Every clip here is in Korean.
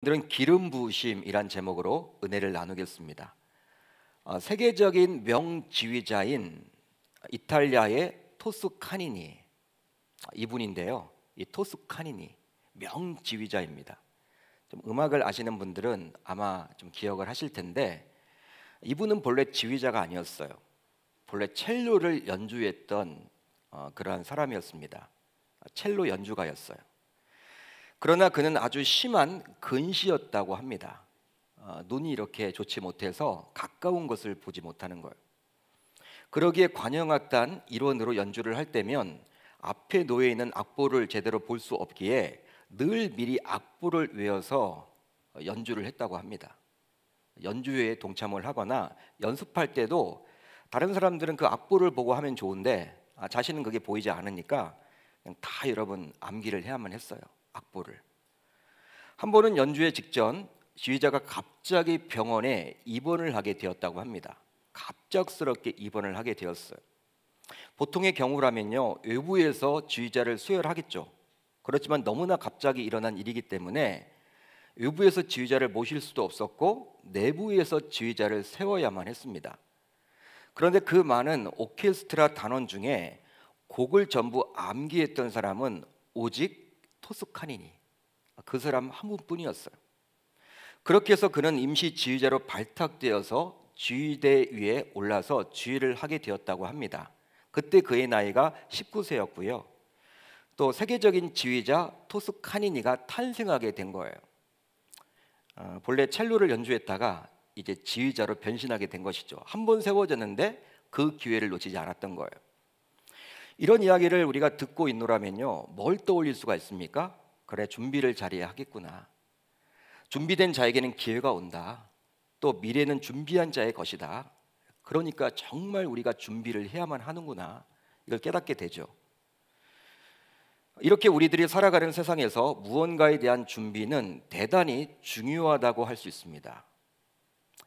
오늘은 기름 부으심이란 제목으로 은혜를 나누겠습니다. 세계적인 명지휘자인 이탈리아의 토스카니니 이분인데요. 이 토스카니니 명지휘자입니다. 좀 음악을 아시는 분들은 아마 좀 기억을 하실 텐데 이분은 본래 지휘자가 아니었어요. 본래 첼로를 연주했던 그러한 사람이었습니다. 첼로 연주가였어요. 그러나 그는 아주 심한 근시였다고 합니다. 눈이 이렇게 좋지 못해서 가까운 것을 보지 못하는 거예요. 그러기에 관현악단 일원으로 연주를 할 때면 앞에 놓여 있는 악보를 제대로 볼 수 없기에 늘 미리 악보를 외워서 연주를 했다고 합니다. 연주회에 동참을 하거나 연습할 때도 다른 사람들은 그 악보를 보고 하면 좋은데 자신은 그게 보이지 않으니까 그냥 다 여러분 암기를 해야만 했어요. 악보를. 한 번은 연주회 직전 지휘자가 갑자기 병원에 입원을 하게 되었다고 합니다. 갑작스럽게 입원을 하게 되었어요. 보통의 경우라면요, 외부에서 지휘자를 수혈하겠죠. 그렇지만 너무나 갑자기 일어난 일이기 때문에 외부에서 지휘자를 모실 수도 없었고 내부에서 지휘자를 세워야만 했습니다. 그런데 그 많은 오케스트라 단원 중에 곡을 전부 암기했던 사람은 오직 토스카니니, 그 사람 한 분뿐이었어요. 그렇게 해서 그는 임시 지휘자로 발탁되어서 지휘대 위에 올라서 지휘를 하게 되었다고 합니다. 그때 그의 나이가 19세였고요. 또 세계적인 지휘자 토스카니니가 탄생하게 된 거예요. 본래 첼로를 연주했다가 이제 지휘자로 변신하게 된 것이죠. 한 번 세워졌는데 그 기회를 놓치지 않았던 거예요. 이런 이야기를 우리가 듣고 있노라면요, 뭘 떠올릴 수가 있습니까? 그래, 준비를 잘해야 하겠구나. 준비된 자에게는 기회가 온다. 또 미래는 준비한 자의 것이다. 그러니까 정말 우리가 준비를 해야만 하는구나. 이걸 깨닫게 되죠. 이렇게 우리들이 살아가는 세상에서 무언가에 대한 준비는 대단히 중요하다고 할 수 있습니다.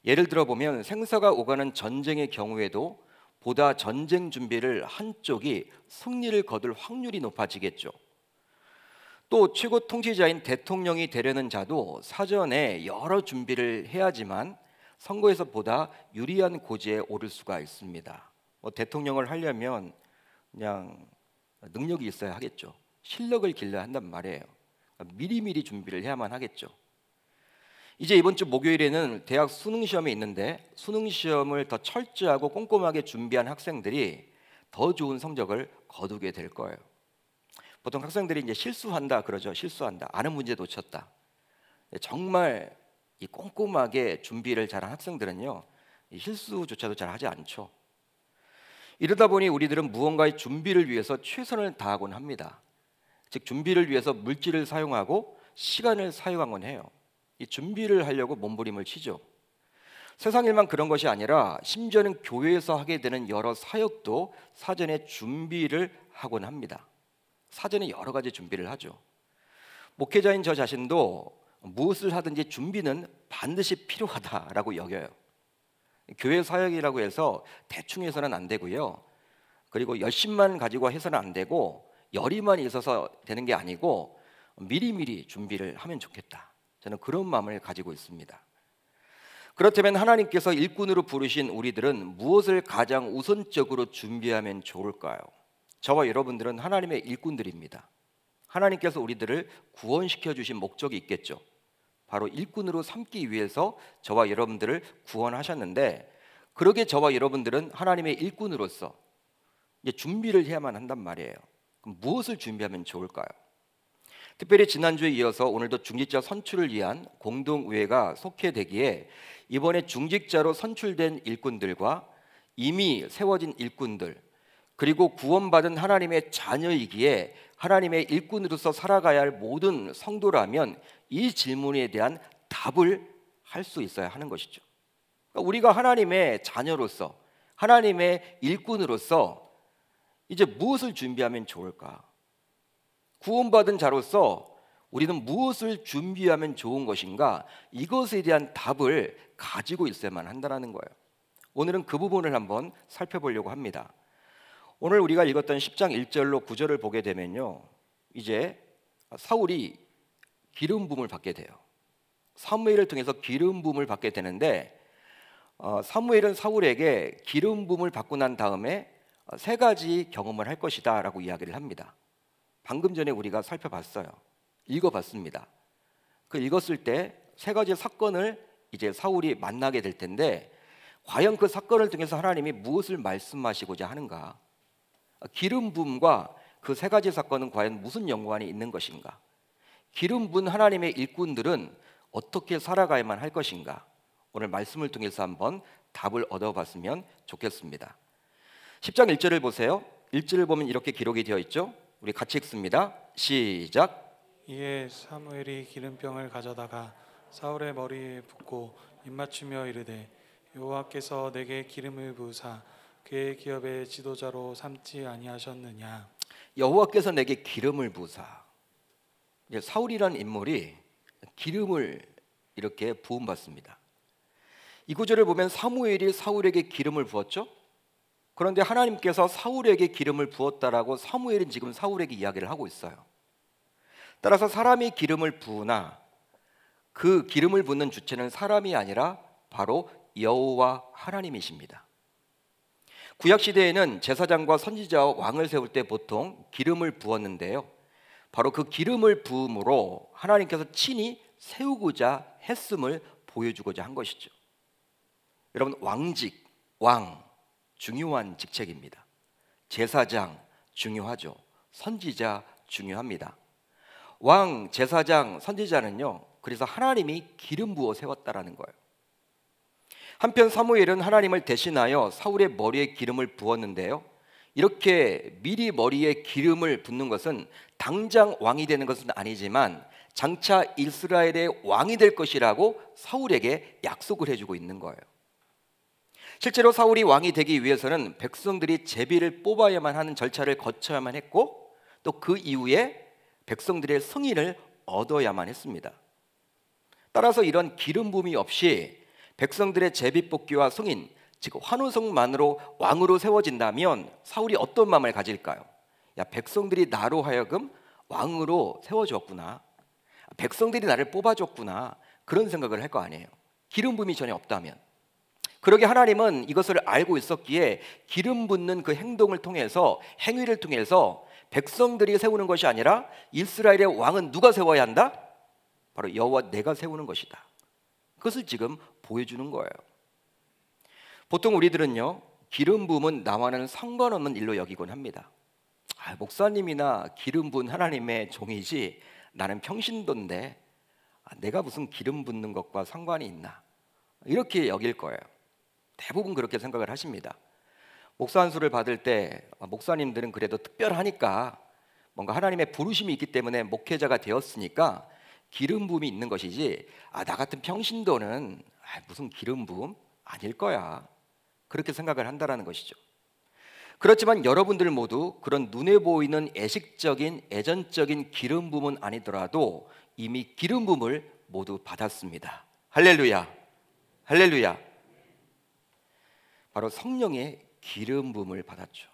예를 들어 보면 생사가 오가는 전쟁의 경우에도 보다 전쟁 준비를 한쪽이 승리를 거둘 확률이 높아지겠죠. 또 최고 통치자인 대통령이 되려는 자도 사전에 여러 준비를 해야지만 선거에서 보다 유리한 고지에 오를 수가 있습니다. 대통령을 하려면 그냥 능력이 있어야 하겠죠. 실력을 길러야 한단 말이에요. 미리미리 준비를 해야만 하겠죠. 이제 이번 주 목요일에는 대학 수능 시험이 있는데 수능 시험을 더 철저하고 꼼꼼하게 준비한 학생들이 더 좋은 성적을 거두게 될 거예요. 보통 학생들이 이제 실수한다 그러죠. 실수한다. 아는 문제 놓쳤다. 정말 이 꼼꼼하게 준비를 잘한 학생들은요, 이 실수조차도 잘 하지 않죠. 이러다 보니 우리들은 무언가의 준비를 위해서 최선을 다하곤 합니다. 즉 준비를 위해서 물질을 사용하고 시간을 사용하곤 해요. 이 준비를 하려고 몸부림을 치죠. 세상 일만 그런 것이 아니라 심지어는 교회에서 하게 되는 여러 사역도 사전에 준비를 하곤 합니다. 사전에 여러 가지 준비를 하죠. 목회자인 저 자신도 무엇을 하든지 준비는 반드시 필요하다라고 여겨요. 교회 사역이라고 해서 대충 해서는 안 되고요. 그리고 열심만 가지고 해서는 안 되고 열의만 있어서 되는 게 아니고 미리미리 준비를 하면 좋겠다. 저는 그런 마음을 가지고 있습니다. 그렇다면 하나님께서 일꾼으로 부르신 우리들은 무엇을 가장 우선적으로 준비하면 좋을까요? 저와 여러분들은 하나님의 일꾼들입니다. 하나님께서 우리들을 구원시켜 주신 목적이 있겠죠. 바로 일꾼으로 삼기 위해서 저와 여러분들을 구원하셨는데, 그러게 저와 여러분들은 하나님의 일꾼으로서 이제 준비를 해야만 한단 말이에요. 그럼 무엇을 준비하면 좋을까요? 특별히 지난주에 이어서 오늘도 중직자 선출을 위한 공동의회가 속회되기에 이번에 중직자로 선출된 일꾼들과 이미 세워진 일꾼들, 그리고 구원받은 하나님의 자녀이기에 하나님의 일꾼으로서 살아가야 할 모든 성도라면 이 질문에 대한 답을 할 수 있어야 하는 것이죠. 그러니까 우리가 하나님의 자녀로서, 하나님의 일꾼으로서 이제 무엇을 준비하면 좋을까? 구원받은 자로서 우리는 무엇을 준비하면 좋은 것인가? 이것에 대한 답을 가지고 있어야만 한다는 거예요. 오늘은 그 부분을 한번 살펴보려고 합니다. 오늘 우리가 읽었던 10장 1절로 9절을 보게 되면요, 이제 사울이 기름 부음을 받게 돼요. 사무엘을 통해서 기름 부음을 받게 되는데 사무엘은 사울에게 기름 부음을 받고 난 다음에 세 가지 경험을 할 것이다라고 이야기를 합니다. 방금 전에 우리가 살펴봤어요. 읽어봤습니다. 그 읽었을 때 세 가지 사건을 이제 사울이 만나게 될 텐데 과연 그 사건을 통해서 하나님이 무엇을 말씀하시고자 하는가? 기름 부음과 그 세 가지 사건은 과연 무슨 연관이 있는 것인가? 기름 부은 하나님의 일꾼들은 어떻게 살아가야만 할 것인가? 오늘 말씀을 통해서 한번 답을 얻어봤으면 좋겠습니다. 10장 1절을 보세요. 1절을 보면 이렇게 기록이 되어 있죠. 우리 같이 읽습니다. 시작. 이에 사무엘이 기름병을 가져다가 사울의 머리에 붓고 입맞추며 이르되 여호와께서 내게 기름을 부으사 그의 기업의 지도자로 삼지 아니하셨느냐. 여호와께서 내게 기름을 부으사. 사울이라는 인물이 기름을 이렇게 부음받습니다. 이 구절을 보면 사무엘이 사울에게 기름을 부었죠. 그런데 하나님께서 사울에게 기름을 부었다라고 사무엘은 지금 사울에게 이야기를 하고 있어요. 따라서 사람이 기름을 부으나 그 기름을 붓는 주체는 사람이 아니라 바로 여호와 하나님이십니다. 구약 시대에는 제사장과 선지자와 왕을 세울 때 보통 기름을 부었는데요. 바로 그 기름을 부음으로 하나님께서 친히 세우고자 했음을 보여주고자 한 것이죠. 여러분, 왕직, 왕 중요한 직책입니다. 제사장 중요하죠. 선지자 중요합니다. 왕, 제사장, 선지자는요, 그래서 하나님이 기름 부어 세웠다라는 거예요. 한편 사무엘은 하나님을 대신하여 사울의 머리에 기름을 부었는데요, 이렇게 미리 머리에 기름을 붓는 것은 당장 왕이 되는 것은 아니지만 장차 이스라엘의 왕이 될 것이라고 사울에게 약속을 해주고 있는 거예요. 실제로 사울이 왕이 되기 위해서는 백성들이 제비를 뽑아야만 하는 절차를 거쳐야만 했고 또 그 이후에 백성들의 승인을 얻어야만 했습니다. 따라서 이런 기름 부음이 없이 백성들의 제비 뽑기와 승인, 즉 환호성만으로 왕으로 세워진다면 사울이 어떤 마음을 가질까요? 야, 백성들이 나로 하여금 왕으로 세워줬구나, 백성들이 나를 뽑아줬구나, 그런 생각을 할 거 아니에요. 기름 부음이 전혀 없다면. 그러게 하나님은 이것을 알고 있었기에 기름 붓는 그 행동을 통해서, 행위를 통해서 백성들이 세우는 것이 아니라 이스라엘의 왕은 누가 세워야 한다? 바로 여호와 내가 세우는 것이다. 그것을 지금 보여주는 거예요. 보통 우리들은요, 기름 부음은 나와는 상관없는 일로 여기곤 합니다. 목사님이나 기름 부은 하나님의 종이지 나는 평신도인데 내가 무슨 기름 붓는 것과 상관이 있나, 이렇게 여길 거예요. 대부분 그렇게 생각을 하십니다. 목사 안수를 받을 때 목사님들은 그래도 특별하니까 뭔가 하나님의 부르심이 있기 때문에 목회자가 되었으니까 기름 부음이 있는 것이지, 나 같은 평신도는 무슨 기름 부음 아닐 거야, 그렇게 생각을 한다라는 것이죠. 그렇지만 여러분들 모두 그런 눈에 보이는 애식적인 애전적인 기름 부음은 아니더라도 이미 기름 부음을 모두 받았습니다. 할렐루야, 할렐루야. 바로 성령의 기름 부음을 받았죠.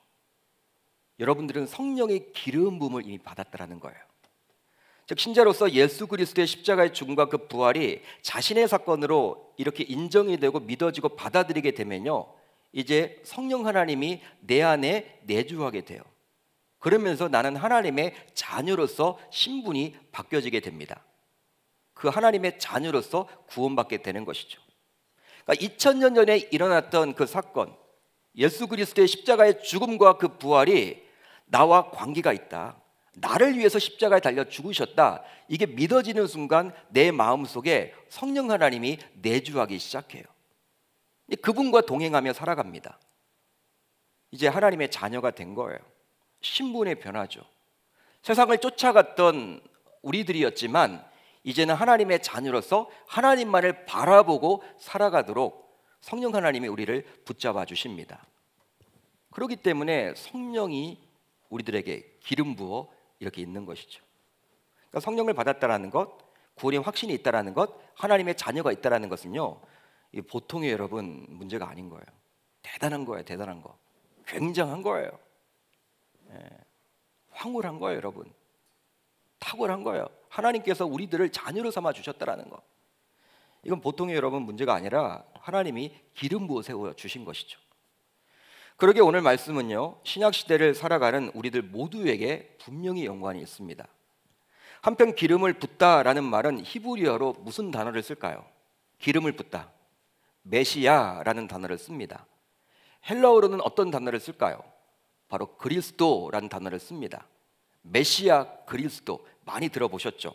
여러분들은 성령의 기름 부음을 이미 받았다라는 거예요. 즉 신자로서 예수 그리스도의 십자가의 죽음과 그 부활이 자신의 사건으로 이렇게 인정이 되고 믿어지고 받아들이게 되면요, 이제 성령 하나님이 내 안에 내주하게 돼요. 그러면서 나는 하나님의 자녀로서 신분이 바뀌어지게 됩니다. 그 하나님의 자녀로서 구원받게 되는 것이죠. 그러니까 2000년 전에 일어났던 그 사건, 예수 그리스도의 십자가의 죽음과 그 부활이 나와 관계가 있다, 나를 위해서 십자가에 달려 죽으셨다, 이게 믿어지는 순간 내 마음속에 성령 하나님이 내주하기 시작해요. 그분과 동행하며 살아갑니다. 이제 하나님의 자녀가 된 거예요. 신분의 변화죠. 세상을 쫓아갔던 우리들이었지만 이제는 하나님의 자녀로서 하나님만을 바라보고 살아가도록 성령 하나님이 우리를 붙잡아 주십니다. 그렇기 때문에 성령이 우리들에게 기름 부어 이렇게 있는 것이죠. 그러니까 성령을 받았다라는 것, 구원의 확신이 있다라는 것, 하나님의 자녀가 있다라는 것은요, 이 보통의 여러분 문제가 아닌 거예요. 대단한 거예요, 대단한 거. 굉장한 거예요. 황홀한 거예요, 여러분. 탁월한 거예요. 하나님께서 우리들을 자녀로 삼아 주셨다라는 거. 이건 보통의 여러분 문제가 아니라 하나님이 기름 부어 세워 주신 것이죠. 그러게 오늘 말씀은요, 신약 시대를 살아가는 우리들 모두에게 분명히 연관이 있습니다. 한편 기름을 붓다라는 말은 히브리어로 무슨 단어를 쓸까요? 기름을 붓다, 메시아라는 단어를 씁니다. 헬라어로는 어떤 단어를 쓸까요? 바로 그리스도라는 단어를 씁니다. 메시아, 그리스도 많이 들어보셨죠?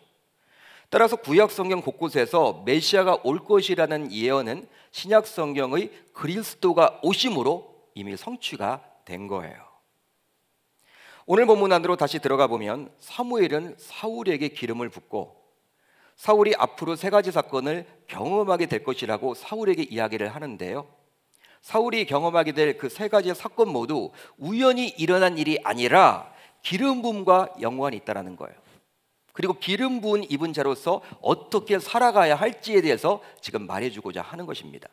따라서 구약 성경 곳곳에서 메시아가 올 것이라는 예언은 신약 성경의 그리스도가 오심으로 이미 성취가 된 거예요. 오늘 본문 안으로 다시 들어가 보면 사무엘은 사울에게 기름을 붓고 사울이 앞으로 세 가지 사건을 경험하게 될 것이라고 사울에게 이야기를 하는데요, 사울이 경험하게 될 그 세 가지 사건 모두 우연히 일어난 일이 아니라 기름 부음과 연관이 있다는 거예요. 그리고 기름 부은 입은 자로서 어떻게 살아가야 할지에 대해서 지금 말해주고자 하는 것입니다.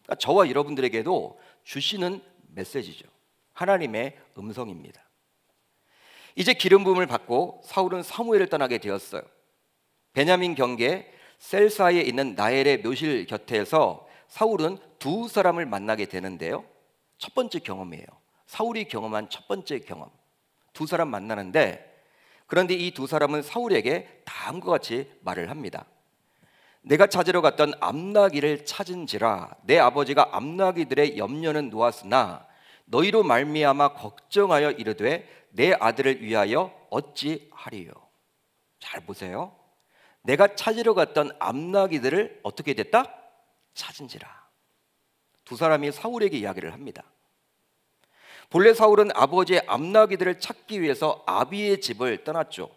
그러니까 저와 여러분들에게도 주시는 메시지죠. 하나님의 음성입니다. 이제 기름 부음을 받고 사울은 사무엘을 떠나게 되었어요. 베냐민 경계 셀사에 있는 나엘의 묘실 곁에서 사울은 두 사람을 만나게 되는데요, 첫 번째 경험이에요. 사울이 경험한 첫 번째 경험. 두 사람 만나는데, 그런데 이 두 사람은 사울에게 다음과 같이 말을 합니다. 내가 찾으러 갔던 암나기를 찾은지라 내 아버지가 암나기들의 염려는 놓았으나 너희로 말미암아 걱정하여 이르되 내 아들을 위하여 어찌하리요. 잘 보세요. 내가 찾으러 갔던 암나기들을 어떻게 됐다? 찾은지라. 두 사람이 사울에게 이야기를 합니다. 본래 사울은 아버지의 암나기들을 찾기 위해서 아비의 집을 떠났죠.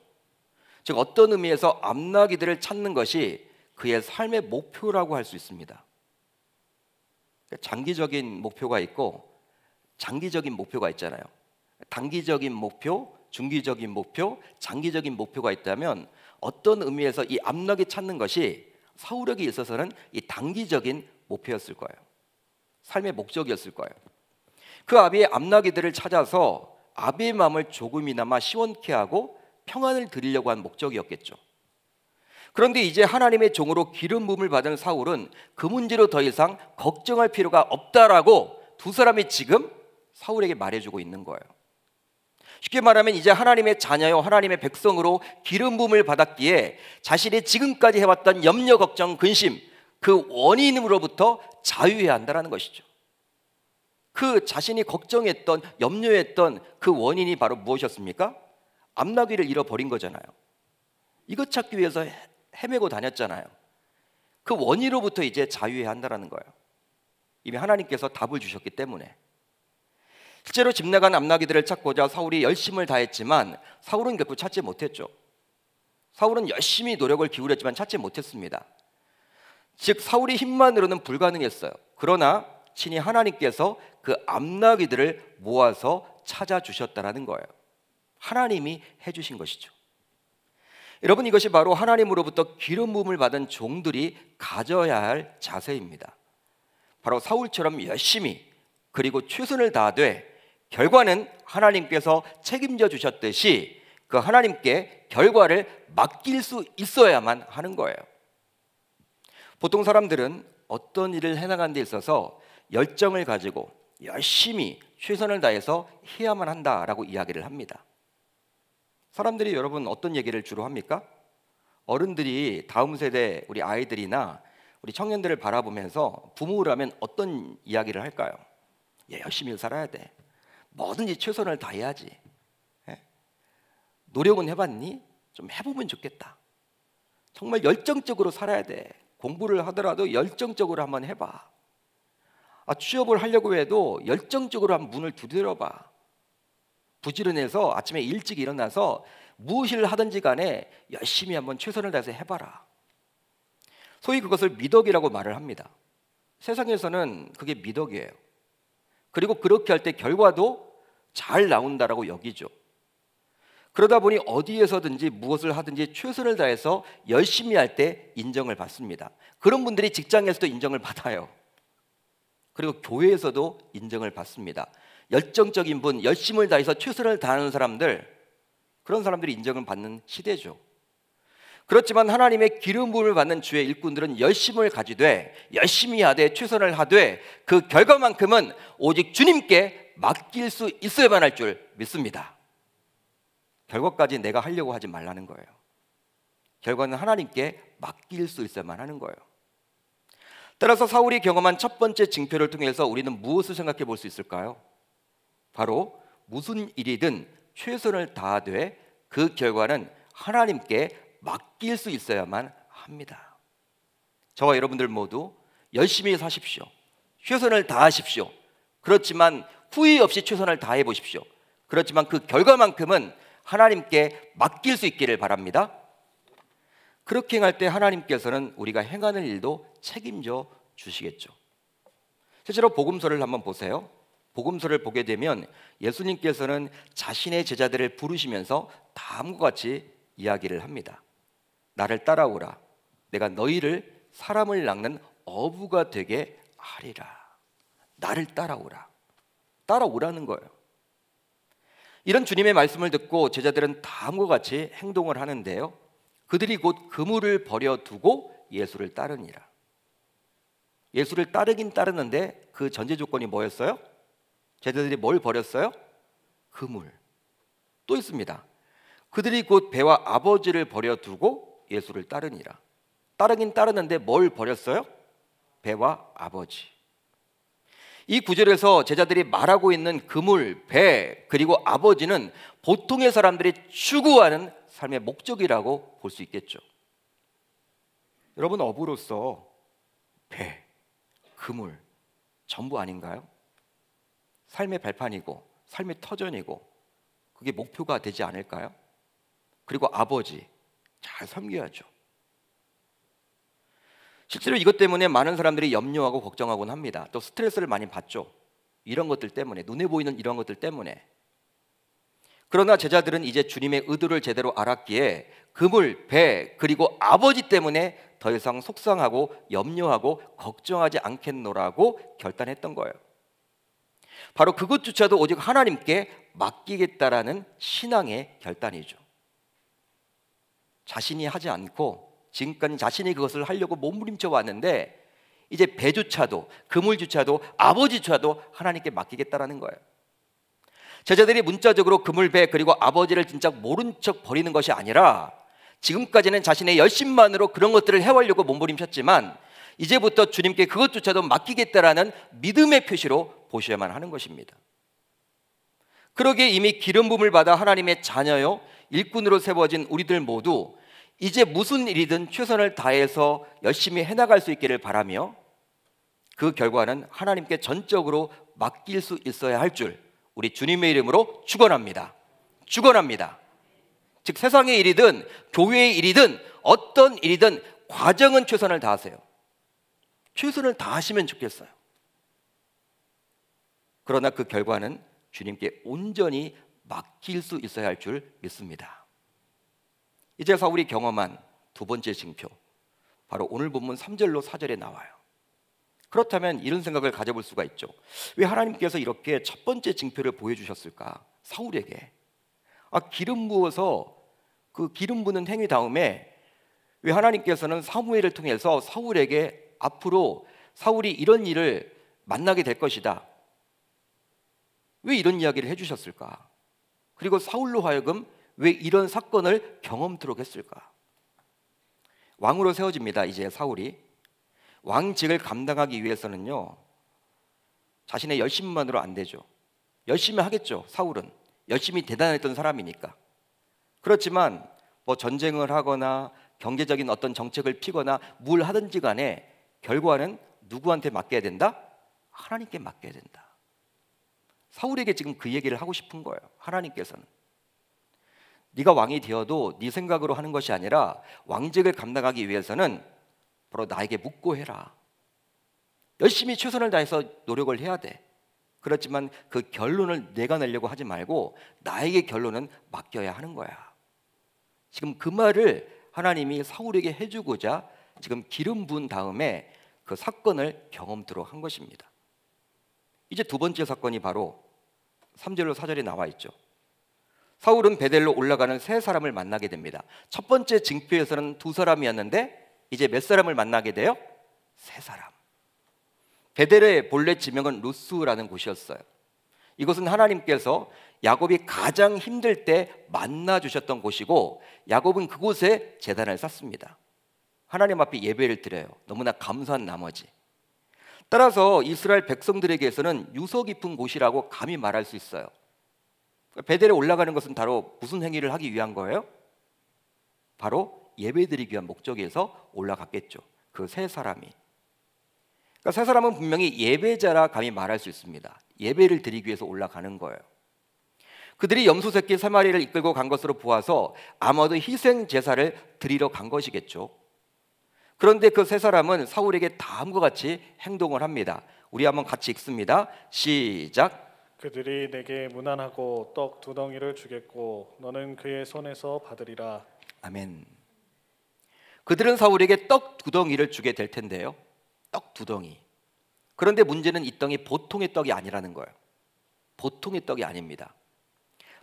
즉 어떤 의미에서 암나기들을 찾는 것이 그의 삶의 목표라고 할 수 있습니다. 장기적인 목표가 있고 장기적인 목표가 있잖아요. 단기적인 목표, 중기적인 목표, 장기적인 목표가 있다면 어떤 의미에서 이 암나기 찾는 것이 사울에게 있어서는 이 단기적인 목표였을 거예요. 삶의 목적이었을 거예요. 그 아비의 암나기들을 찾아서 아비의 마음을 조금이나마 시원케 하고 평안을 드리려고 한 목적이었겠죠. 그런데 이제 하나님의 종으로 기름 부음을 받은 사울은 그 문제로 더 이상 걱정할 필요가 없다라고 두 사람이 지금 사울에게 말해주고 있는 거예요. 쉽게 말하면 이제 하나님의 자녀요, 하나님의 백성으로 기름 부음을 받았기에 자신이 지금까지 해왔던 염려, 걱정, 근심, 그 원인으로부터 자유해야 한다는 것이죠. 그 자신이 걱정했던, 염려했던 그 원인이 바로 무엇이었습니까? 암나귀를 잃어버린 거잖아요. 이것 찾기 위해서 헤매고 다녔잖아요. 그 원인으로부터 이제 자유해야 한다는 거예요. 이미 하나님께서 답을 주셨기 때문에. 실제로 집 나간 암나귀들을 찾고자 사울이 열심을 다했지만 사울은 결국 찾지 못했죠. 사울은 열심히 노력을 기울였지만 찾지 못했습니다. 즉 사울의 힘만으로는 불가능했어요. 그러나 친히 하나님께서 그 암나귀들을 모아서 찾아주셨다는 거예요. 하나님이 해주신 것이죠. 여러분, 이것이 바로 하나님으로부터 기름 부음을 받은 종들이 가져야 할 자세입니다. 바로 사울처럼 열심히 그리고 최선을 다하되 결과는 하나님께서 책임져 주셨듯이 그 하나님께 결과를 맡길 수 있어야만 하는 거예요. 보통 사람들은 어떤 일을 해나가는 데 있어서 열정을 가지고 열심히 최선을 다해서 해야만 한다라고 이야기를 합니다. 사람들이 여러분 어떤 얘기를 주로 합니까? 어른들이 다음 세대 우리 아이들이나 우리 청년들을 바라보면서 부모라면 어떤 이야기를 할까요? 열심히 살아야 돼. 뭐든지 최선을 다해야지. 노력은 해봤니? 좀 해보면 좋겠다. 정말 열정적으로 살아야 돼. 공부를 하더라도 열정적으로 한번 해봐. 취업을 하려고 해도 열정적으로 한번 문을 두드려봐. 부지런해서 아침에 일찍 일어나서 무엇을 하든지 간에 열심히 한번 최선을 다해서 해봐라. 소위 그것을 미덕이라고 말을 합니다. 세상에서는 그게 미덕이에요. 그리고 그렇게 할 때 결과도 잘 나온다라고 여기죠. 그러다 보니 어디에서든지 무엇을 하든지 최선을 다해서 열심히 할 때 인정을 받습니다. 그런 분들이 직장에서도 인정을 받아요. 그리고 교회에서도 인정을 받습니다. 열정적인 분, 열심을 다해서 최선을 다하는 사람들, 그런 사람들이 인정을 받는 시대죠. 그렇지만 하나님의 기름 부음을 받는 주의 일꾼들은 열심을 가지되 열심히 하되 최선을 하되 그 결과만큼은 오직 주님께 맡길 수 있어야만 할 줄 믿습니다. 결과까지 내가 하려고 하지 말라는 거예요. 결과는 하나님께 맡길 수 있어야만 하는 거예요. 따라서 사울이 경험한 첫 번째 징표를 통해서 우리는 무엇을 생각해 볼 수 있을까요? 바로 무슨 일이든 최선을 다하되 그 결과는 하나님께 맡길 수 있어야만 합니다. 저와 여러분들 모두 열심히 사십시오. 최선을 다하십시오. 그렇지만 후회 없이 최선을 다해 보십시오. 그렇지만 그 결과만큼은 하나님께 맡길 수 있기를 바랍니다. 그렇게 행할 때 하나님께서는 우리가 행하는 일도 책임져 주시겠죠. 실제로 복음서를 한번 보세요. 복음서를 보게 되면 예수님께서는 자신의 제자들을 부르시면서 다음과 같이 이야기를 합니다. 나를 따라오라. 내가 너희를 사람을 낚는 어부가 되게 하리라. 나를 따라오라. 따라오라는 거예요. 이런 주님의 말씀을 듣고 제자들은 다음과 같이 행동을 하는데요. 그들이 곧 그물을 버려두고 예수를 따르니라. 예수를 따르긴 따르는데 그 전제 조건이 뭐였어요? 제자들이 뭘 버렸어요? 그물. 또 있습니다. 그들이 곧 배와 아버지를 버려두고 예수를 따르니라. 따르긴 따르는데 뭘 버렸어요? 배와 아버지. 이 구절에서 제자들이 말하고 있는 그물, 배, 그리고 아버지는 보통의 사람들이 추구하는 삶의 목적이라고 볼 수 있겠죠. 여러분, 어부로서 배, 그물 전부 아닌가요? 삶의 발판이고 삶의 터전이고 그게 목표가 되지 않을까요? 그리고 아버지 잘 섬겨야죠. 실제로 이것 때문에 많은 사람들이 염려하고 걱정하곤 합니다. 또 스트레스를 많이 받죠. 이런 것들 때문에, 눈에 보이는 이런 것들 때문에. 그러나 제자들은 이제 주님의 의도를 제대로 알았기에 그물, 배, 그리고 아버지 때문에 더 이상 속상하고 염려하고 걱정하지 않겠노라고 결단했던 거예요. 바로 그것조차도 오직 하나님께 맡기겠다라는 신앙의 결단이죠. 자신이 하지 않고 지금까지 자신이 그것을 하려고 몸부림쳐 왔는데 이제 배조차도 그물조차도 아버지조차도 하나님께 맡기겠다라는 거예요. 제자들이 문자적으로 그물, 배, 그리고 아버지를 진짜 모른 척 버리는 것이 아니라 지금까지는 자신의 열심만으로 그런 것들을 해오려고 몸부림쳤지만 이제부터 주님께 그것조차도 맡기겠다라는 믿음의 표시로 보셔야만 하는 것입니다. 그러기에 이미 기름 부음을 받아 하나님의 자녀요 일꾼으로 세워진 우리들 모두 이제 무슨 일이든 최선을 다해서 열심히 해나갈 수 있기를 바라며 그 결과는 하나님께 전적으로 맡길 수 있어야 할 줄 우리 주님의 이름으로 축원합니다. 축원합니다. 즉 세상의 일이든 교회의 일이든 어떤 일이든 과정은 최선을 다하세요. 최선을 다하시면 좋겠어요. 그러나 그 결과는 주님께 온전히 맡길 수 있어야 할 줄 믿습니다. 이제 사울이 경험한 두 번째 징표, 바로 오늘 본문 3절로 4절에 나와요. 그렇다면 이런 생각을 가져볼 수가 있죠. 왜 하나님께서 이렇게 첫 번째 징표를 보여주셨을까? 사울에게 기름 부어서 그 기름 부는 행위 다음에 왜 하나님께서는 사무엘을 통해서 사울에게 앞으로 사울이 이런 일을 만나게 될 것이다, 왜 이런 이야기를 해주셨을까? 그리고 사울로 하여금 왜 이런 사건을 경험토록 했을까? 왕으로 세워집니다. 이제 사울이 왕직을 감당하기 위해서는요 자신의 열심만으로 안 되죠. 열심히 하겠죠. 사울은 열심히 대단했던 사람이니까. 그렇지만 뭐 전쟁을 하거나 경제적인 어떤 정책을 피거나 뭘 하든지 간에 결과는 누구한테 맡겨야 된다? 하나님께 맡겨야 된다. 사울에게 지금 그 얘기를 하고 싶은 거예요. 하나님께서는 네가 왕이 되어도 네 생각으로 하는 것이 아니라 왕직을 감당하기 위해서는 바로 나에게 묻고 해라. 열심히 최선을 다해서 노력을 해야 돼. 그렇지만 그 결론을 내가 내려고 하지 말고 나에게 결론은 맡겨야 하는 거야. 지금 그 말을 하나님이 사울에게 해주고자 지금 기름 부은 다음에 그 사건을 경험토록 한 것입니다. 이제 두 번째 사건이 바로 3절로 4절에 나와 있죠. 사울은 베델로 올라가는 세 사람을 만나게 됩니다. 첫 번째 징표에서는 두 사람이었는데 이제 몇 사람을 만나게 돼요? 세 사람. 베델의 본래 지명은 루스라는 곳이었어요. 이곳은 하나님께서 야곱이 가장 힘들 때 만나 주셨던 곳이고, 야곱은 그곳에 제단을 쌓습니다. 하나님 앞에 예배를 드려요. 너무나 감사한 나머지. 따라서 이스라엘 백성들에게서는 유서 깊은 곳이라고 감히 말할 수 있어요. 베델에 올라가는 것은 바로 무슨 행위를 하기 위한 거예요? 바로 예배드리기 위한 목적에서 올라갔겠죠. 그 세 사람이. 그러니까 세 사람은 분명히 예배자라 감히 말할 수 있습니다. 예배를 드리기 위해서 올라가는 거예요. 그들이 염소 새끼 세 마리를 이끌고 간 것으로 보아서 아마도 희생 제사를 드리러 간 것이겠죠. 그런데 그 세 사람은 사울에게 다음과 같이 행동을 합니다. 우리 한번 같이 읽습니다. 시작. 그들이 내게 문안하고 떡 2덩이를 주겠고 너는 그의 손에서 받으리라. 아멘. 그들은 사울에게 떡 2덩이를 주게 될 텐데요. 떡 2덩이. 그런데 문제는 이 떡이 보통의 떡이 아니라는 거예요. 보통의 떡이 아닙니다.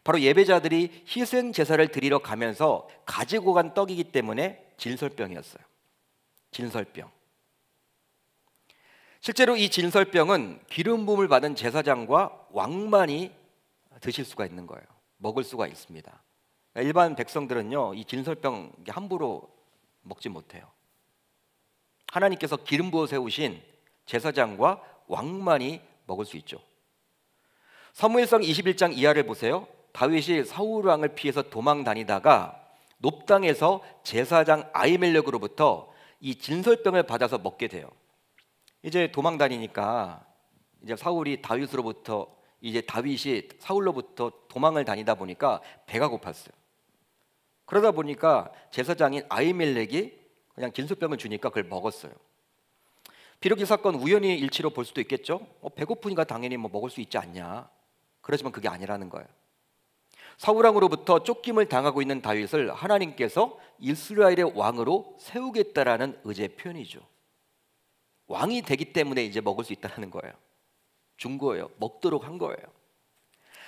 바로 예배자들이 희생 제사를 드리러 가면서 가지고 간 떡이기 때문에 진설병이었어요. 진설병. 실제로 이 진설병은 기름 부음을 받은 제사장과 왕만이 드실 수가 있는 거예요. 먹을 수가 있습니다. 일반 백성들은요, 이 진설병 함부로 먹지 못해요. 하나님께서 기름 부어 세우신 제사장과 왕만이 먹을 수 있죠. 사무엘상 21장 이하를 보세요. 다윗이 사울 왕을 피해서 도망 다니다가 높당에서 제사장 아히멜렉으로부터 이 진설병을 받아서 먹게 돼요. 이제 도망 다니니까 이제 사울이 다윗으로부터, 이제 다윗이 사울로부터 도망을 다니다 보니까 배가 고팠어요. 그러다 보니까 제사장인 아히멜렉이 그냥 진설병을 주니까 그걸 먹었어요. 비록 이 사건 우연히 일치로 볼 수도 있겠죠. 배고프니까 당연히 먹을 수 있지 않냐. 그렇지만 그게 아니라는 거예요. 사울 왕으로부터 쫓김을 당하고 있는 다윗을 하나님께서 이스라엘의 왕으로 세우겠다라는 의지의 표현이죠. 왕이 되기 때문에 이제 먹을 수 있다는 거예요. 준 거예요. 먹도록 한 거예요.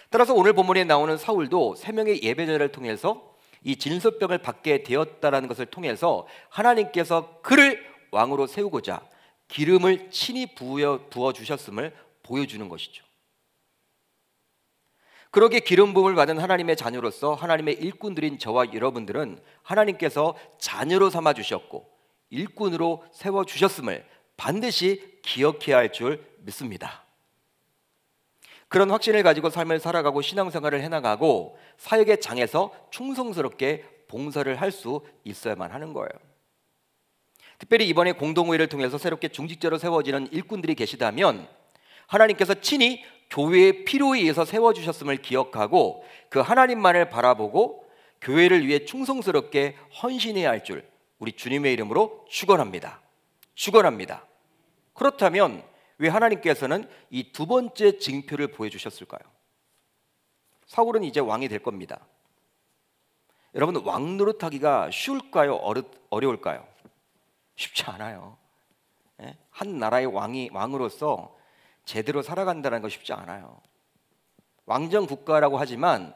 따라서 오늘 본문에 나오는 사울도 3명의 예배자를 통해서 이 진설병을 받게 되었다라는 것을 통해서 하나님께서 그를 왕으로 세우고자 기름을 친히 부어 주셨음을 보여주는 것이죠. 그러기에 기름 부음을 받은 하나님의 자녀로서 하나님의 일꾼들인 저와 여러분들은 하나님께서 자녀로 삼아 주셨고 일꾼으로 세워 주셨음을 반드시 기억해야 할 줄 믿습니다. 그런 확신을 가지고 삶을 살아가고 신앙생활을 해나가고 사역의 장에서 충성스럽게 봉사를 할 수 있어야만 하는 거예요. 특별히 이번에 공동회의를 통해서 새롭게 중직자로 세워지는 일꾼들이 계시다면 하나님께서 친히 교회의 필요에 의해서 세워주셨음을 기억하고 그 하나님만을 바라보고 교회를 위해 충성스럽게 헌신해야 할 줄 우리 주님의 이름으로 축원합니다. 축원합니다. 그렇다면 왜 하나님께서는 이 두 번째 징표를 보여주셨을까요? 사울은 이제 왕이 될 겁니다. 여러분, 왕 노릇하기가 쉬울까요? 어려울까요? 쉽지 않아요. 한 나라의 왕으로서 제대로 살아간다는 거 쉽지 않아요. 왕정 국가라고 하지만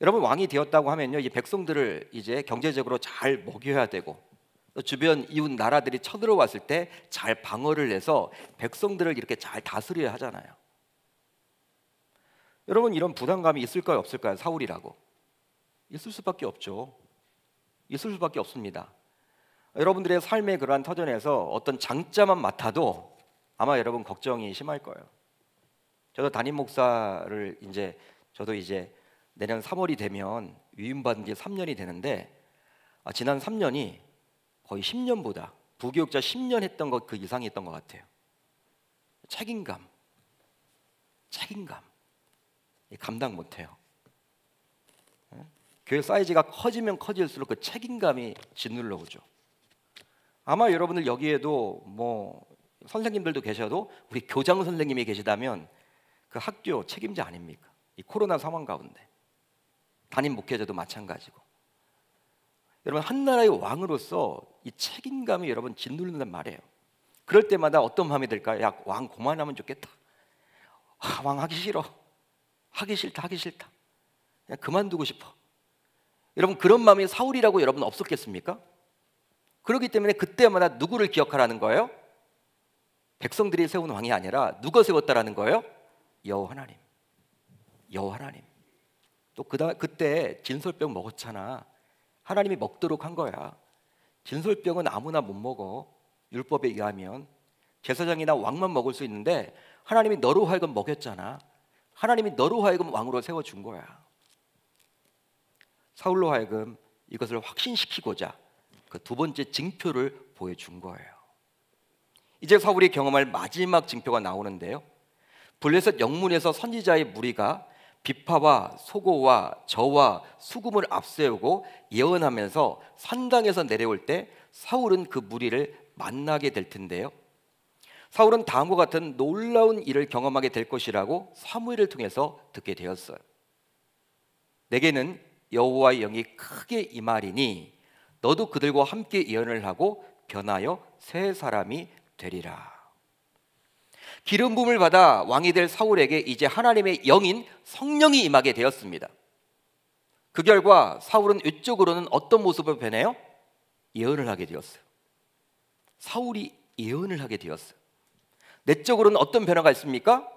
여러분, 왕이 되었다고 하면요, 이제 백성들을 이제 경제적으로 잘 먹여야 되고 또 주변 이웃 나라들이 쳐들어왔을 때 잘 방어를 해서 백성들을 이렇게 잘 다스려야 하잖아요. 여러분, 이런 부담감이 있을까요, 없을까요? 사울이라고 있을 수밖에 없죠. 있을 수밖에 없습니다. 여러분들의 삶의 그러한 터전에서 어떤 장자만 맡아도 아마 여러분 걱정이 심할 거예요. 저도 담임 목사를 저도 이제 내년 3월이 되면 위임받은 지 3년이 되는데 지난 3년이 거의 10년보다 부교육자 10년 했던 것 그 이상이 했던 것 같아요. 책임감 감당 못해요. 교회 사이즈가 커지면 커질수록 그 책임감이 짓눌러 오죠. 아마 여러분들 여기에도 뭐 선생님들도 계셔도 우리 교장 선생님이 계시다면 그 학교 책임자 아닙니까? 이 코로나 상황 가운데 담임 목회자도 마찬가지고 여러분, 한 나라의 왕으로서 이 책임감이 여러분 짓누른단 말이에요. 그럴 때마다 어떤 마음이 들까요? 야, 왕 그만하면 좋겠다. 왕 하기 싫어. 하기 싫다. 그냥 그만두고 싶어. 여러분 그런 마음이 사울이라고 여러분 없었겠습니까? 그렇기 때문에 그때마다 누구를 기억하라는 거예요? 백성들이 세운 왕이 아니라 누가 세웠다라는 거예요? 여호와 하나님. 여호와 하나님. 또 그때 진설병 먹었잖아. 하나님이 먹도록 한 거야. 진설병은 아무나 못 먹어. 율법에 의하면 제사장이나 왕만 먹을 수 있는데 하나님이 너로 하여금 먹였잖아. 하나님이 너로 하여금 왕으로 세워준 거야. 사울로 하여금 이것을 확신시키고자 그 두 번째 징표를 보여준 거예요. 이제 사울이 경험할 마지막 징표가 나오는데요. 블레셋 영문에서 선지자의 무리가 비파와 소고와 저와 수금을 앞세우고 예언하면서 산당에서 내려올 때 사울은 그 무리를 만나게 될 텐데요. 사울은 다음과 같은 놀라운 일을 경험하게 될 것이라고 사무엘을 통해서 듣게 되었어요. 내게는 여호와의 영이 크게 임하리니 너도 그들과 함께 예언을 하고 변하여 새 사람이 되리라. 기름 부음을 받아 왕이 될 사울에게 이제 하나님의 영인 성령이 임하게 되었습니다. 그 결과 사울은 외적으로는 어떤 모습으로 변해요? 예언을 하게 되었어요. 사울이 예언을 하게 되었어요. 내적으로는 어떤 변화가 있습니까?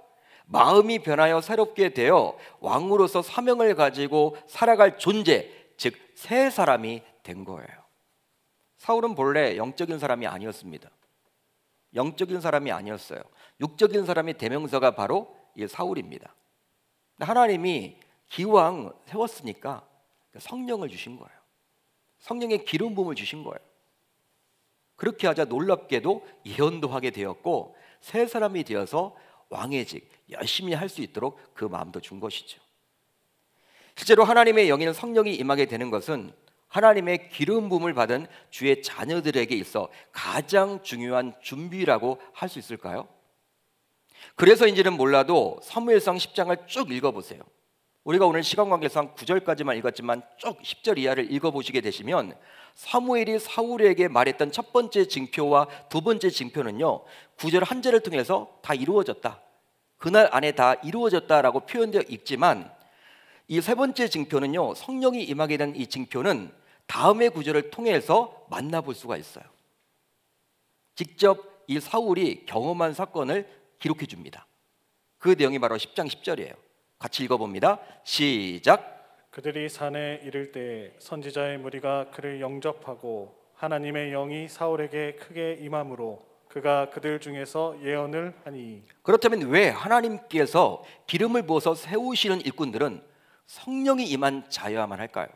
마음이 변하여 새롭게 되어 왕으로서 사명을 가지고 살아갈 존재, 즉 새 사람이 된 거예요. 사울은 본래 영적인 사람이 아니었습니다. 영적인 사람이 아니었어요. 육적인 사람의 대명사가 바로 이 사울입니다. 하나님이 기왕 세웠으니까 성령을 주신 거예요. 성령의 기름 부음을 주신 거예요. 그렇게 하자 놀랍게도 예언도 하게 되었고 새 사람이 되어서 왕의 직 열심히 할 수 있도록 그 마음도 준 것이죠. 실제로 하나님의 영인 성령이 임하게 되는 것은 하나님의 기름 부음을 받은 주의 자녀들에게 있어 가장 중요한 준비라고 할 수 있을까요? 그래서인지는 몰라도 사무엘상 10장을 쭉 읽어보세요. 우리가 오늘 시간 관계상 9절까지만 읽었지만 쭉 10절 이하를 읽어보시게 되시면 사무엘이 사울에게 말했던 첫 번째 징표와 두 번째 징표는요 9절 한 절을 통해서 다 이루어졌다, 그날 안에 다 이루어졌다라고 표현되어 있지만 이 세 번째 징표는요 성령이 임하게 된 이 징표는 다음의 구절을 통해서 만나볼 수가 있어요. 직접 이 사울이 경험한 사건을 기록해 줍니다. 그 내용이 바로 10장 10절이에요. 같이 읽어봅니다. 시작. 그들이 산에 이를 때 선지자의 무리가 그를 영접하고 하나님의 영이 사울에게 크게 임함으로 그가 그들 중에서 예언을 하니. 그렇다면 왜 하나님께서 기름을 부어서 세우시는 일꾼들은 성령이 임한 자여야만 할까요?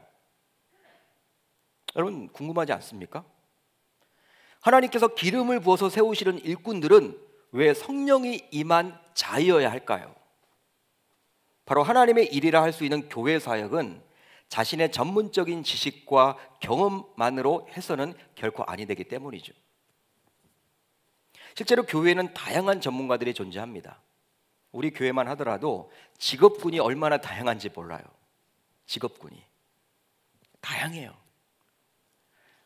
여러분 궁금하지 않습니까? 하나님께서 기름을 부어서 세우시는 일꾼들은 왜 성령이 임한 자여야 할까요? 바로 하나님의 일이라 할 수 있는 교회 사역은 자신의 전문적인 지식과 경험만으로 해서는 결코 아니 되기 때문이죠. 실제로 교회에는 다양한 전문가들이 존재합니다. 우리 교회만 하더라도 직업군이 얼마나 다양한지 몰라요. 직업군이 다양해요.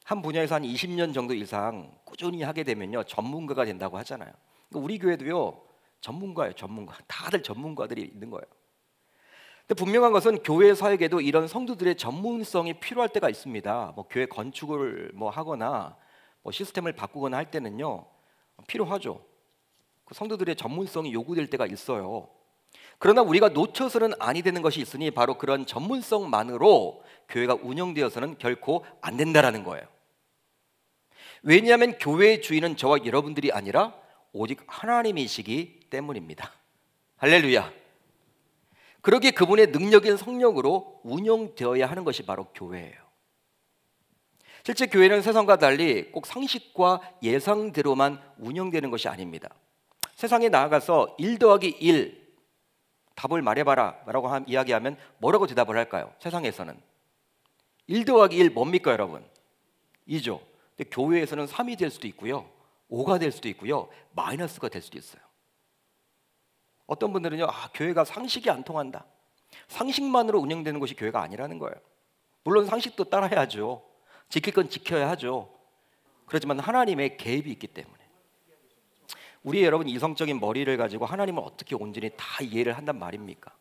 한 분야에서 한 20년 정도 이상 꾸준히 하게 되면요 전문가가 된다고 하잖아요. 우리 교회도요 전문가예요. 전문가. 다들 전문가들이 있는 거예요. 근데 분명한 것은 교회 사역에도 이런 성도들의 전문성이 필요할 때가 있습니다. 뭐 교회 건축을 뭐 하거나 뭐 시스템을 바꾸거나 할 때는요 필요하죠. 그 성도들의 전문성이 요구될 때가 있어요. 그러나 우리가 놓쳐서는 아니 되는 것이 있으니 바로 그런 전문성만으로 교회가 운영되어서는 결코 안 된다라는 거예요. 왜냐하면 교회의 주인은 저와 여러분들이 아니라 오직 하나님이시기 때문입니다. 할렐루야. 그러기에 그분의 능력인 성령으로 운영되어야 하는 것이 바로 교회예요. 실제 교회는 세상과 달리 꼭 상식과 예상대로만 운영되는 것이 아닙니다. 세상에 나아가서 1 더하기 1 답을 말해봐라 라고 이야기하면 뭐라고 대답을 할까요? 세상에서는 1 더하기 1 뭡니까 여러분? 2죠. 근데 교회에서는 3이 될 수도 있고요 5가 될 수도 있고요 마이너스가 될 수도 있어요. 어떤 분들은요 교회가 상식이 안 통한다, 상식만으로 운영되는 것이 교회가 아니라는 거예요. 물론 상식도 따라야죠. 지킬 건 지켜야 하죠. 그렇지만 하나님의 개입이 있기 때문에 우리 여러분 이성적인 머리를 가지고 하나님을 어떻게 온전히 다 이해를 한단 말입니까?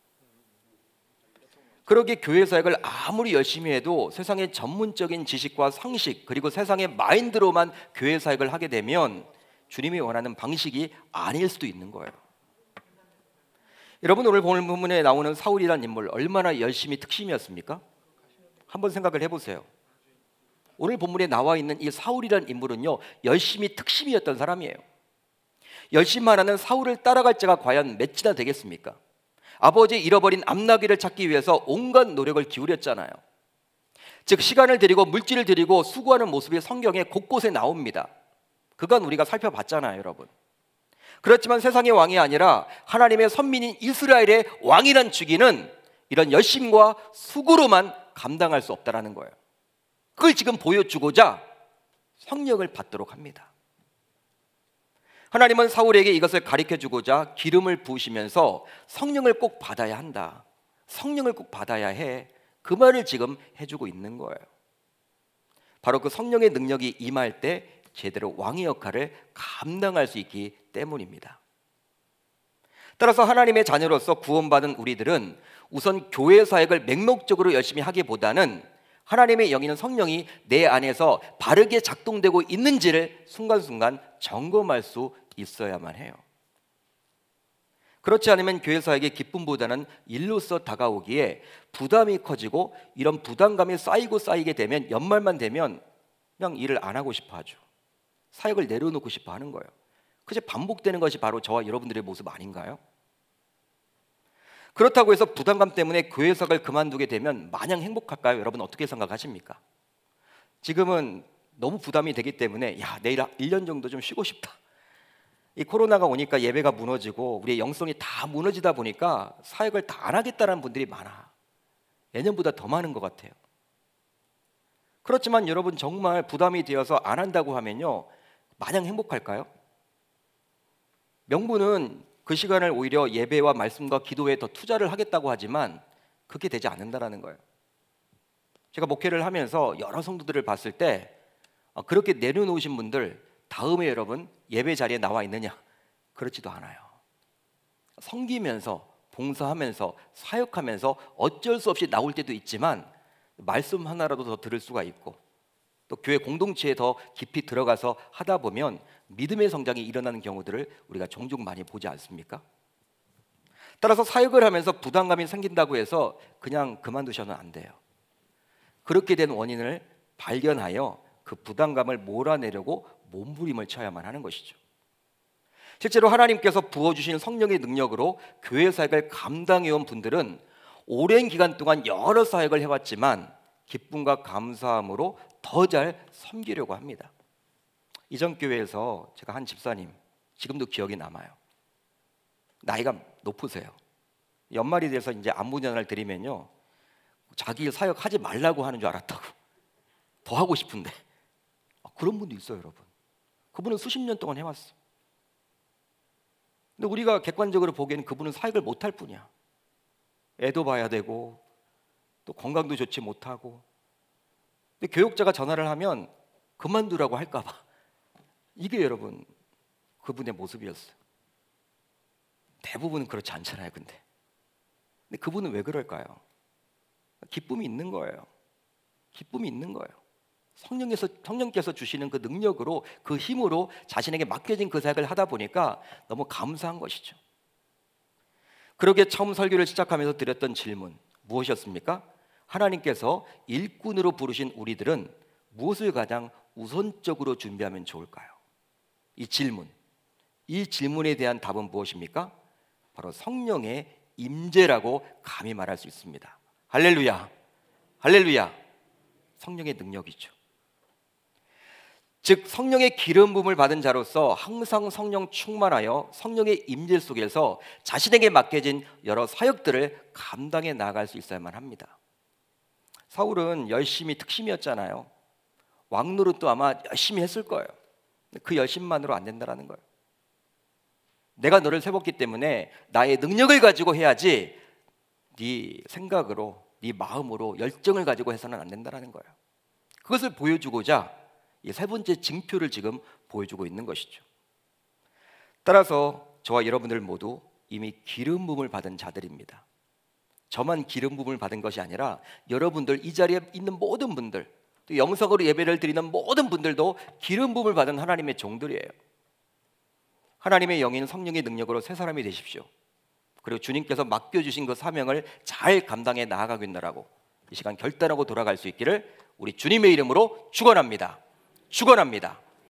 그러게 교회 사역을 아무리 열심히 해도 세상의 전문적인 지식과 상식 그리고 세상의 마인드로만 교회 사역을 하게 되면 주님이 원하는 방식이 아닐 수도 있는 거예요. 여러분, 오늘 본문에 나오는 사울이라는 인물 얼마나 열심히 특심이었습니까? 한번 생각을 해보세요. 오늘 본문에 나와 있는 이 사울이라는 인물은요, 열심히 특심이었던 사람이에요. 열심만 하는 사울을 따라갈 자가 과연 몇이나 되겠습니까? 아버지 잃어버린 암나귀를 찾기 위해서 온갖 노력을 기울였잖아요. 즉 시간을 들이고 물질을 들이고 수고하는 모습이 성경에 곳곳에 나옵니다. 그건 우리가 살펴봤잖아요, 여러분. 그렇지만 세상의 왕이 아니라 하나님의 선민인 이스라엘의 왕이란 주기는 이런 열심과 수고로만 감당할 수 없다라는 거예요. 그걸 지금 보여주고자 성령을 받도록 합니다. 하나님은 사울에게 이것을 가르쳐주고자 기름을 부으시면서 성령을 꼭 받아야 한다, 성령을 꼭 받아야 해, 그 말을 지금 해주고 있는 거예요. 바로 그 성령의 능력이 임할 때 제대로 왕의 역할을 감당할 수 있기 때문입니다. 따라서 하나님의 자녀로서 구원받은 우리들은 우선 교회 사역을 맹목적으로 열심히 하기보다는 하나님의 영이는 성령이 내 안에서 바르게 작동되고 있는지를 순간순간 점검할 수 있어야만 해요. 그렇지 않으면 교회 사역의 기쁨보다는 일로서 다가오기에 부담이 커지고, 이런 부담감이 쌓이게 되면 연말만 되면 그냥 일을 안 하고 싶어 하죠. 사역을 내려놓고 싶어 하는 거예요. 그저 반복되는 것이 바로 저와 여러분들의 모습 아닌가요? 그렇다고 해서 부담감 때문에 교회 사역을 그만두게 되면 마냥 행복할까요? 여러분 어떻게 생각하십니까? 지금은 너무 부담이 되기 때문에 내일 1년 정도 좀 쉬고 싶다. 이 코로나가 오니까 예배가 무너지고 우리의 영성이 다 무너지다 보니까 사역을 다 안 하겠다는 분들이 많아. 예년보다 더 많은 것 같아요. 그렇지만 여러분, 정말 부담이 되어서 안 한다고 하면요, 마냥 행복할까요? 명분은 그 시간을 오히려 예배와 말씀과 기도에 더 투자를 하겠다고 하지만 그게 되지 않는다라는 거예요. 제가 목회를 하면서 여러 성도들을 봤을 때 그렇게 내려놓으신 분들 다음에 여러분 예배 자리에 나와 있느냐? 그렇지도 않아요. 섬기면서 봉사하면서 사역하면서 어쩔 수 없이 나올 때도 있지만 말씀 하나라도 더 들을 수가 있고, 또 교회 공동체에 더 깊이 들어가서 하다 보면 믿음의 성장이 일어나는 경우들을 우리가 종종 많이 보지 않습니까? 따라서 사역을 하면서 부담감이 생긴다고 해서 그냥 그만두셔는 안 돼요. 그렇게 된 원인을 발견하여 그 부담감을 몰아내려고 몸부림을 쳐야만 하는 것이죠. 실제로 하나님께서 부어주신 성령의 능력으로 교회 사역을 감당해온 분들은 오랜 기간 동안 여러 사역을 해왔지만 기쁨과 감사함으로 더 잘 섬기려고 합니다. 이전 교회에서 제가 한 집사님, 지금도 기억이 남아요. 나이가 높으세요. 연말이 돼서 이제 안부 전화를 드리면요, 자기 사역하지 말라고 하는 줄 알았다고, 더 하고 싶은데. 그런 분도 있어요, 여러분. 그분은 수십 년 동안 해왔어요. 근데 우리가 객관적으로 보기에는 그분은 사역을 못할 뿐이야. 애도 봐야 되고 또 건강도 좋지 못하고. 근데 교육자가 전화를 하면 그만두라고 할까 봐. 이게 여러분 그분의 모습이었어요. 대부분은 그렇지 않잖아요. 근데 그분은 왜 그럴까요? 기쁨이 있는 거예요. 기쁨이 있는 거예요. 성령께서 주시는 그 능력으로, 그 힘으로 자신에게 맡겨진 그 사역을 하다 보니까 너무 감사한 것이죠. 그러게 처음 설교를 시작하면서 드렸던 질문 무엇이었습니까? 하나님께서 일꾼으로 부르신 우리들은 무엇을 가장 우선적으로 준비하면 좋을까요? 이 질문에 대한 답은 무엇입니까? 바로 성령의 임재라고 감히 말할 수 있습니다. 할렐루야, 할렐루야. 성령의 능력이죠. 즉 성령의 기름 부음을 받은 자로서 항상 성령 충만하여 성령의 임재 속에서 자신에게 맡겨진 여러 사역들을 감당해 나갈 수 있어야만 합니다. 사울은 열심히 특심이었잖아요. 왕 노릇도 아마 열심히 했을 거예요. 그 열심만으로 안 된다는 거예요. 내가 너를 세웠기 때문에 나의 능력을 가지고 해야지 네 생각으로, 네 마음으로 열정을 가지고 해서는 안 된다는 거예요. 그것을 보여주고자 이 세 번째 징표를 지금 보여주고 있는 것이죠. 따라서 저와 여러분들 모두 이미 기름 부음을 받은 자들입니다. 저만 기름 부음을 받은 것이 아니라 여러분들 이 자리에 있는 모든 분들, 또 영성으로 예배를 드리는 모든 분들도 기름 부음을 받은 하나님의 종들이에요. 하나님의 영인 성령의 능력으로 새 사람이 되십시오. 그리고 주님께서 맡겨주신 그 사명을 잘 감당해 나아가겠노라고 이 시간 결단하고 돌아갈 수 있기를 우리 주님의 이름으로 축원합니다. 축원합니다.